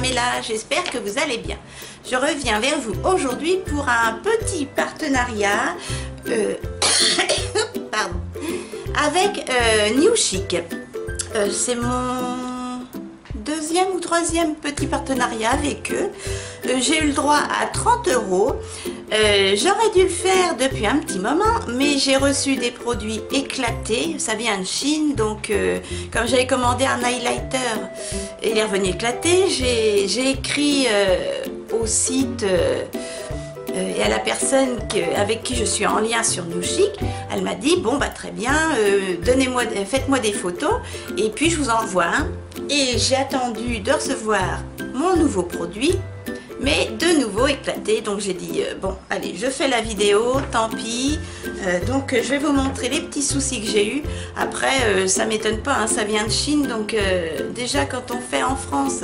Pamela, j'espère que vous allez bien. Je reviens vers vous aujourd'hui pour un petit partenariat pardon, avec New Chic. C'est mon deuxième ou troisième petit partenariat avec eux. J'ai eu le droit à 30 €. J'aurais dû le faire depuis un petit moment, mais j'ai reçu des produits éclatés. Ça vient de Chine, donc comme j'avais commandé un highlighter, il est revenu éclaté. J'ai écrit au site et à la personne avec qui je suis en lien sur New Chic. Elle m'a dit bon bah très bien, faites-moi des photos et puis je vous envoie un. Et j'ai attendu de recevoir mon nouveau produit, mais de nouveau éclaté. Donc j'ai dit bon allez, je fais la vidéo, tant pis. Donc je vais vous montrer les petits soucis que j'ai eu. Après ça m'étonne pas, hein, ça vient de Chine, donc déjà quand on fait en France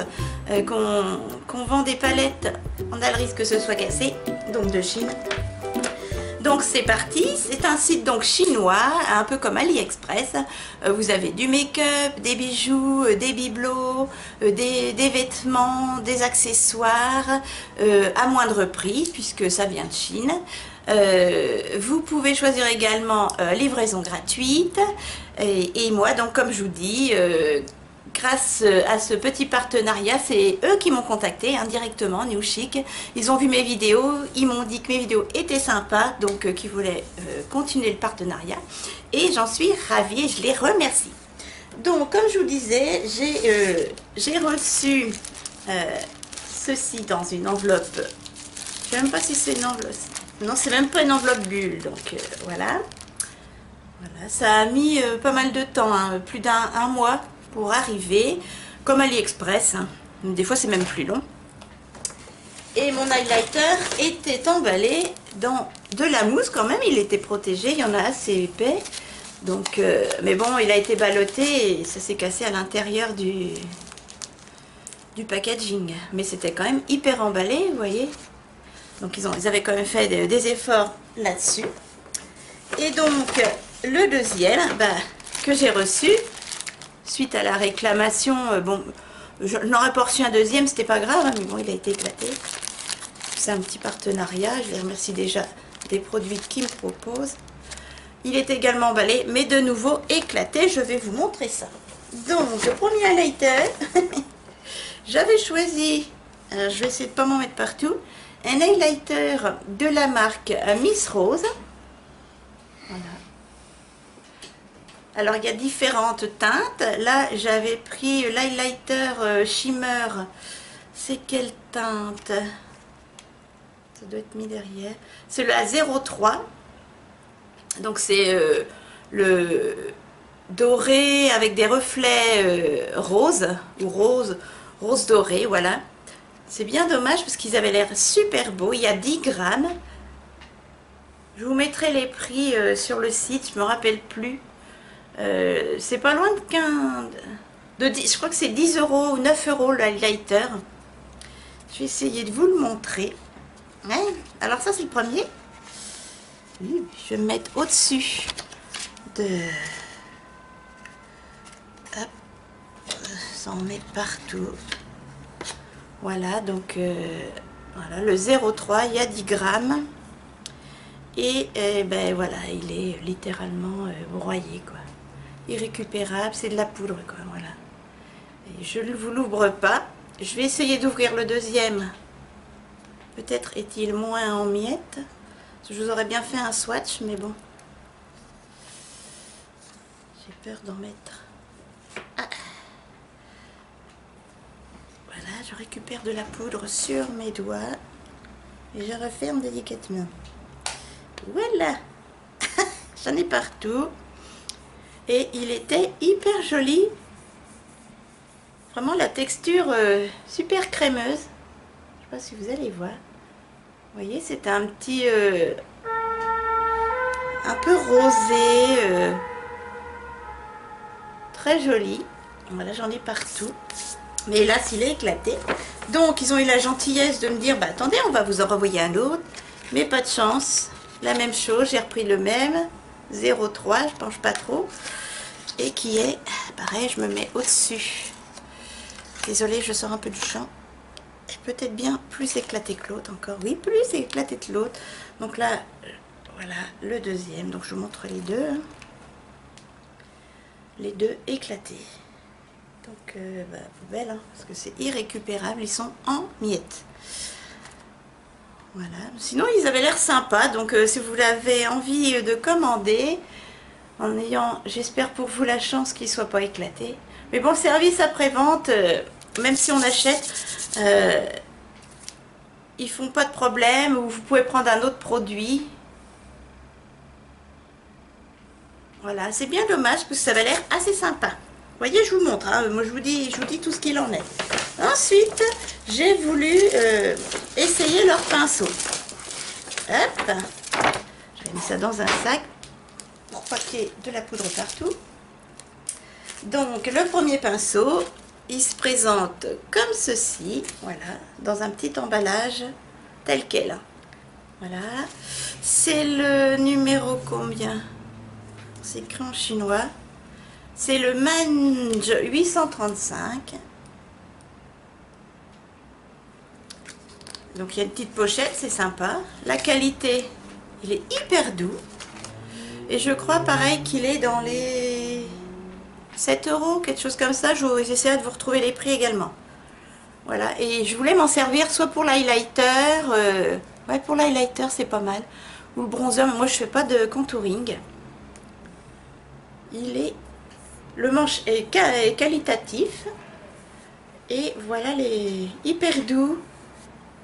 qu'on vend des palettes, on a le risque que ce soit cassé, donc de Chine. Donc c'est parti, c'est un site donc chinois, un peu comme AliExpress. Vous avez du make-up, des bijoux, des bibelots, des vêtements, des accessoires à moindre prix puisque ça vient de Chine. Vous pouvez choisir également livraison gratuite et moi donc comme je vous dis, grâce à ce petit partenariat, c'est eux qui m'ont contacté directement, New Chic. Ils ont vu mes vidéos, ils m'ont dit que mes vidéos étaient sympas, donc qu'ils voulaient continuer le partenariat. Et j'en suis ravie et je les remercie. Donc, comme je vous disais, j'ai reçu ceci dans une enveloppe. Je ne sais même pas si c'est une enveloppe. Non, c'est même pas une enveloppe bulle, donc voilà. Voilà, ça a mis pas mal de temps, hein, plus d'un mois pour arriver, comme AliExpress, hein. Des fois c'est même plus long. Et mon highlighter était emballé dans de la mousse quand même, il était protégé, il y en a assez épais. Donc, mais bon, il a été ballotté et ça s'est cassé à l'intérieur du packaging. Mais c'était quand même hyper emballé, vous voyez. Donc ils avaient quand même fait des efforts là-dessus. Et donc, le deuxième que j'ai reçu, suite à la réclamation, bon, je n'aurais pas reçu un deuxième, c'était pas grave, hein, mais bon, il a été éclaté. C'est un petit partenariat, je les remercie déjà des produits qu'ils me proposent. Il est également emballé, mais de nouveau éclaté, je vais vous montrer ça. Donc, le premier highlighter, j'avais choisi, alors je vais essayer de ne pas m'en mettre partout, un highlighter de la marque Miss Rose. Voilà. Alors, il y a différentes teintes. Là, j'avais pris l'highlighter shimmer. C'est quelle teinte? Ça doit être mis derrière. C'est la 03. Donc, c'est le doré avec des reflets roses. Ou rose doré, voilà. C'est bien dommage parce qu'ils avaient l'air super beaux. Il y a 10 grammes. Je vous mettrai les prix sur le site. Je ne me rappelle plus. C'est pas loin de 15, je crois que c'est 10 € ou 9 € le highlighter. Je vais essayer de vous le montrer. Ouais. Alors ça c'est le premier. Je vais me mettre au-dessus de... Hop. Ça en met partout. Voilà, donc voilà, le 03, il y a 10 grammes. Et ben voilà, il est littéralement broyé quoi. Irrécupérable, c'est de la poudre quoi, voilà. Et je ne vous l'ouvre pas. Je vais essayer d'ouvrir le deuxième. Peut-être est-il moins en miettes. Je vous aurais bien fait un swatch, mais bon. J'ai peur d'en mettre. Ah. Voilà, je récupère de la poudre sur mes doigts. Et je referme délicatement. Voilà. J'en ai partout. Et il était hyper joli. Vraiment la texture super crémeuse. Je ne sais pas si vous allez voir. Vous voyez, c'est un petit... un peu rosé. Très joli. Voilà, j'en ai partout. Mais hélas, il est éclaté. Donc, ils ont eu la gentillesse de me dire, bah attendez, on va vous en renvoyer un autre. Mais pas de chance. La même chose, j'ai repris le même. 03, je penche pas trop. Et qui est, pareil, je me mets au-dessus. Désolée, je sors un peu du champ. est peut-être bien plus éclaté que l'autre encore. Oui, plus éclaté que l'autre. Donc là, voilà le deuxième. Donc je vous montre les deux. Hein. Les deux éclatés. Donc, poubelle, hein, parce que c'est irrécupérable. Ils sont en miettes. Voilà. Sinon, ils avaient l'air sympas. Donc, si vous avez envie de commander, en ayant, j'espère pour vous, la chance qu'ils ne soient pas éclatés. Mais bon, service après-vente, même si on achète, ils font pas de problème. Ou vous pouvez prendre un autre produit. Voilà, c'est bien dommage parce que ça avait l'air assez sympa. Vous voyez, je vous montre, hein. Moi je vous dis tout ce qu'il en est. Ensuite, j'ai voulu essayer leur pinceau. Hop, j'ai mis ça dans un sac pour pas qu'il y ait de la poudre partout. Donc, le premier pinceau, il se présente comme ceci, voilà, dans un petit emballage tel quel. Voilà, c'est le numéro combien? C'est écrit en chinois. C'est le Mange 835. Donc il y a une petite pochette, c'est sympa. La qualité, il est hyper doux. Et je crois pareil qu'il est dans les 7 €, quelque chose comme ça. J'essaierai de vous retrouver les prix également. Voilà, et je voulais m'en servir soit pour l'highlighter. Ouais, pour l'highlighter c'est pas mal. Ou le bronzer, mais moi je fais pas de contouring. Le manche est qualitatif et voilà les hyper doux,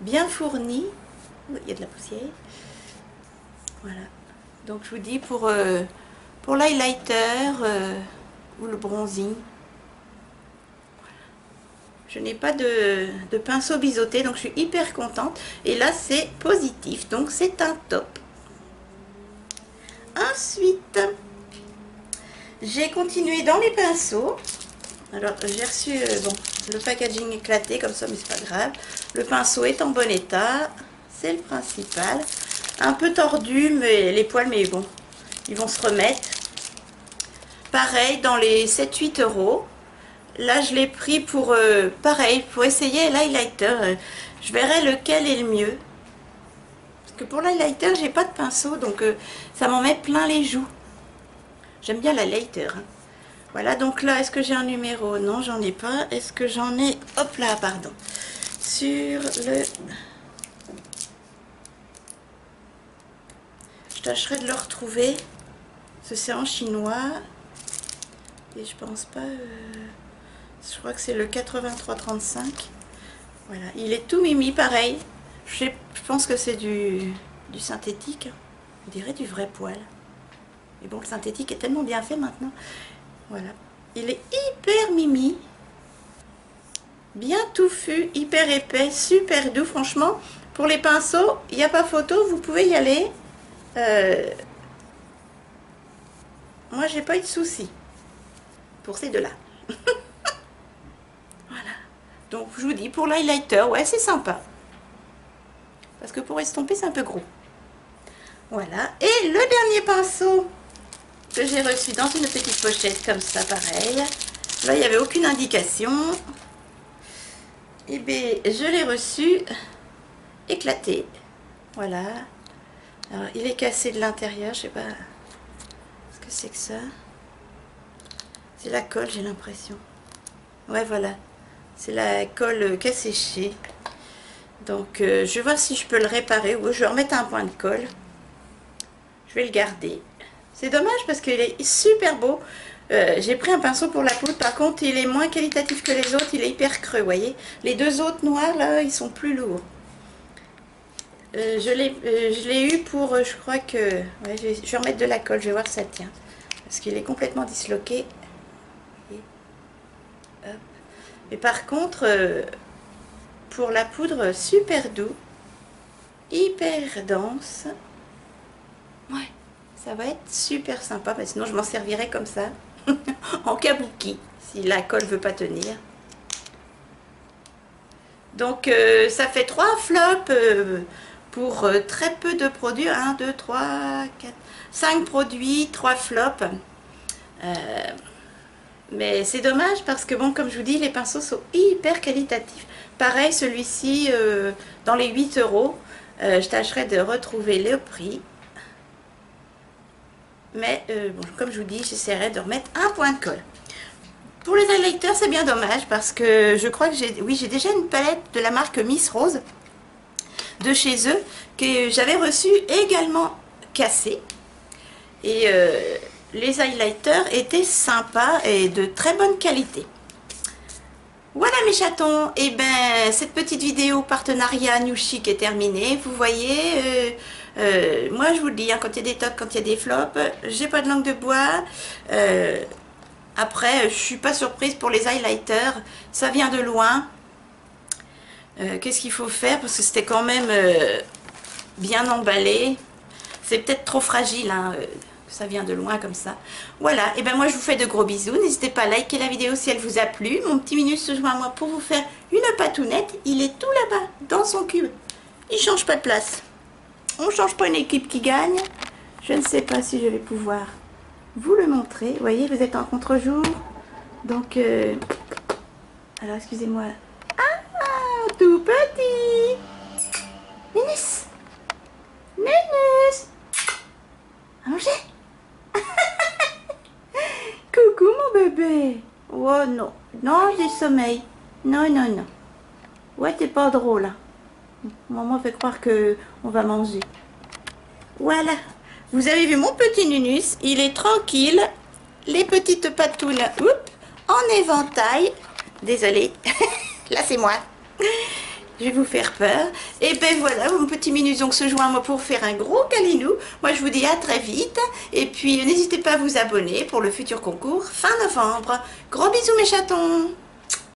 bien fournis. Il y a de la poussière. Voilà. Donc je vous dis pour l'highlighter ou le bronzing. Je n'ai pas de pinceau biseauté, donc je suis hyper contente. Et là c'est positif, donc c'est un top. Ensuite, j'ai continué dans les pinceaux. Alors, j'ai reçu le packaging éclaté comme ça, mais c'est pas grave. Le pinceau est en bon état. C'est le principal. Un peu tordu, mais les poils, mais bon, ils vont se remettre. Pareil, dans les 7-8 €. Là, je l'ai pris pour, pareil, pour essayer l'highlighter. Je verrai lequel est le mieux. Parce que pour l'highlighter, j'ai pas de pinceau, donc ça m'en met plein les joues. J'aime bien la lighter. Hein. Voilà, donc là, est-ce que j'ai un numéro? Non, j'en ai pas. Est-ce que j'en ai? Hop là, pardon. Sur le... Je tâcherai de le retrouver. Parce que c'est en chinois. Et je pense pas... Je crois que c'est le 8335. Voilà, il est tout mimi, pareil. Je pense que c'est du synthétique. On dirait du vrai poil. Mais bon, le synthétique est tellement bien fait maintenant. Voilà. Il est hyper mimi. Bien touffu, hyper épais, super doux. Franchement, pour les pinceaux, il n'y a pas photo. Vous pouvez y aller. Moi, j'ai pas eu de soucis pour ces deux-là. Voilà. Donc, je vous dis, pour l'highlighter, ouais, c'est sympa. Parce que pour estomper, c'est un peu gros. Voilà. Et le dernier pinceau que j'ai reçu dans une petite pochette comme ça, pareil. Là, il n'y avait aucune indication. Et bien, je l'ai reçu éclaté. Voilà. Alors, il est cassé de l'intérieur. Je sais pas ce que c'est que ça. C'est la colle, j'ai l'impression. Ouais, voilà. C'est la colle qui a séché. Donc, je vais voir si je peux le réparer. Ou je vais remettre un point de colle. Je vais le garder. C'est dommage parce qu'il est super beau. J'ai pris un pinceau pour la poudre. Par contre, il est moins qualitatif que les autres. Il est hyper creux, vous voyez. Les deux autres noirs, là, ils sont plus lourds. Je l'ai eu pour, je crois que... Ouais, je vais remettre de la colle, je vais voir si ça tient. Parce qu'il est complètement disloqué. Et, hop. Mais par contre, pour la poudre, super doux. Hyper dense. Ouais. Ça va être super sympa, mais sinon je m'en servirai comme ça, en kabuki, si la colle veut pas tenir. Donc ça fait 3 flops pour très peu de produits. 1, 2, 3, 4, 5 produits, 3 flops. Mais c'est dommage parce que bon, comme je vous dis, les pinceaux sont hyper qualitatifs. Pareil, celui-ci, dans les 8 euros, je tâcherai de retrouver le prix. Mais bon, comme je vous dis, j'essaierai de remettre un point de colle. Pour les highlighters, c'est bien dommage parce que je crois que j'ai déjà une palette de la marque Miss Rose de chez eux que j'avais reçue également cassée. Et les highlighters étaient sympas et de très bonne qualité. Voilà mes chatons, et ben cette petite vidéo partenariat New Chic est terminée. Vous voyez, moi je vous le dis, hein, quand il y a des tops, quand il y a des flops, j'ai pas de langue de bois. Après, je suis pas surprise pour les highlighters, ça vient de loin. Qu'est-ce qu'il faut faire? Parce que c'était quand même bien emballé. C'est peut-être trop fragile, hein, ça vient de loin comme ça. Voilà, et ben moi je vous fais de gros bisous. N'hésitez pas à liker la vidéo si elle vous a plu. Mon petit Minus se joint à moi pour vous faire une patounette. Il est tout là-bas, dans son cube. Il change pas de place. On ne change pas une équipe qui gagne. Je ne sais pas si je vais pouvoir vous le montrer. Vous voyez, vous êtes en contre-jour. Donc, alors excusez-moi. Ah, tout petit. Minus. Minus. À manger. Coucou mon bébé. Oh non, non j'ai sommeil. Non, non, non. Ouais, t'es pas drôle. Hein. Maman fait croire que on va manger. Voilà. Vous avez vu mon petit Nunus, il est tranquille. Les petites patounes, en éventail. Désolée, là c'est moi. Je vais vous faire peur. Et ben voilà, mon petit Minus se joint à moi pour faire un gros câlinou. Moi je vous dis à très vite. Et puis n'hésitez pas à vous abonner pour le futur concours fin novembre. Gros bisous mes chatons.